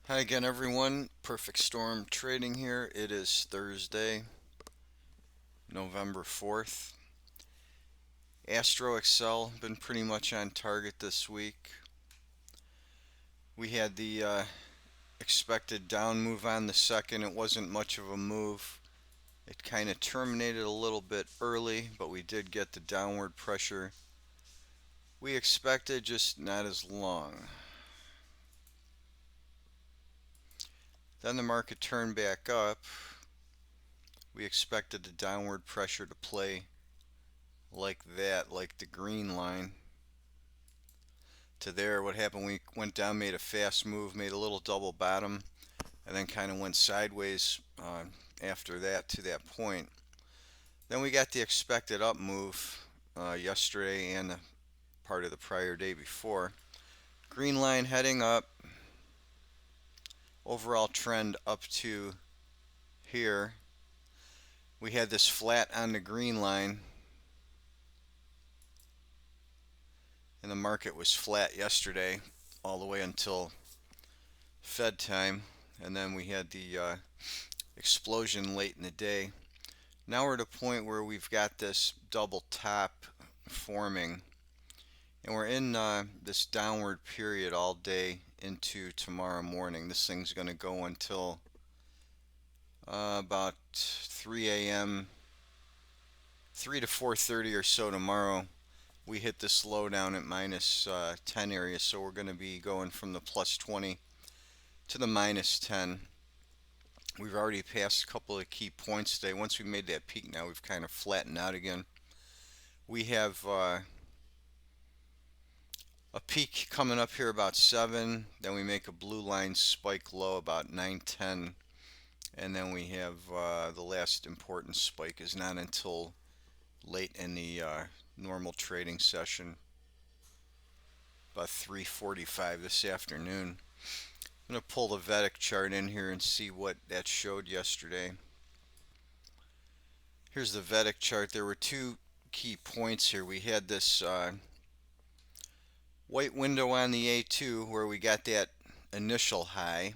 Hi again, everyone. Perfect Storm Trading here. It is Thursday, November 4th. Astro Excel been pretty much on target this week. We had the expected down move on the second. It wasn't much of a move. It kind of terminated a little bit early, but we did get the downward pressure we expected, just not as long. Then the market turned back up. We expected the downward pressure to play like that, like the green line to there. What happened, we went down, made a fast move, made a little double bottom, and then kind of went sideways after that to that point. Then we got the expected up move yesterday and the part of the prior day before. Green line heading up, overall trend up to here. We had this flat on the green line, and the market was flat yesterday all the way until Fed time, and then we had the explosion late in the day. Now we're at a point where we've got this double top forming, and we're in this downward period all day into tomorrow morning. This thing's going to go until about 3 a.m., 3 to 4:30 or so tomorrow. We hit the slowdown at minus 10 area, so we're going to be going from the plus 20 to the minus 10. We've already passed a couple of key points today. Once we made that peak, now we've kind of flattened out again. We have a peak coming up here about 7, then we make a blue line spike low about 9:10, and then we have the last important spike is not until late in the normal trading session, about 3:45 this afternoon. I'm going to pull the Vedic chart in here and see what that showed yesterday. Here's the Vedic chart. There were two key points here. We had this white window on the A2 where we got that initial high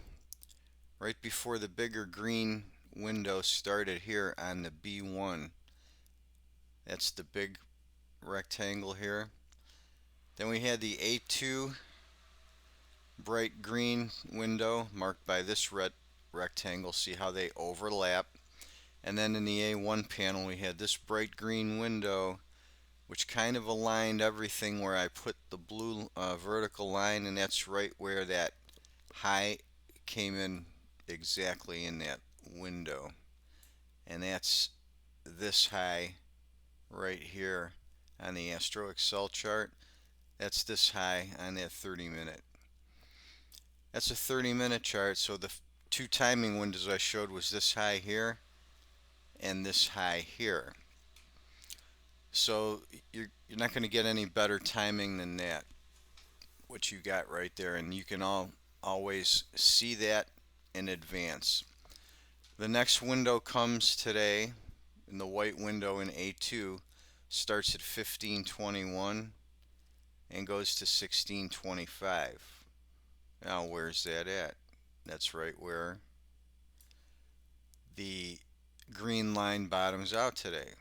right before the bigger green window started here on the B1. That's the big rectangle here. Then we had the A2 bright green window marked by this red rectangle. See how they overlap. And then in the A1 panel we had this bright green window which kind of aligned everything where I put the blue vertical line, and that's right where that high came in, exactly in that window. And that's this high right here on the Astro Excel chart. That's this high on that 30-minute. That's a 30-minute chart, so the two timing windows I showed was this high here and this high here. So you're not going to get any better timing than that, what you got right there, and you can always see that in advance. The next window comes today, and the white window in A2 starts at 15:21 and goes to 16:25. Now where's that at? That's right where the green line bottoms out today.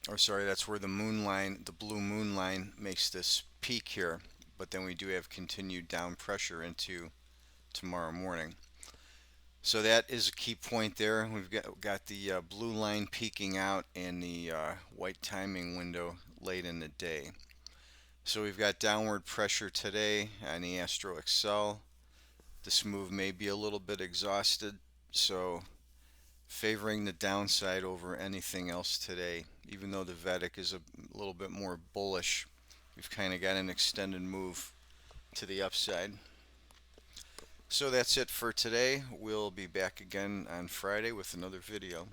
Or sorry, that's where the moon line, the blue moon line, makes this peak here. But then we do have continued down pressure into tomorrow morning. So that is a key point there. We've got the blue line peaking out and the white timing window late in the day. So we've got downward pressure today on the Astro Excel. This move may be a little bit exhausted, so favoring the downside over anything else today. Even though the Vedic is a little bit more bullish, we've kind of got an extended move to the upside. So that's it for today. We'll be back again on Friday with another video.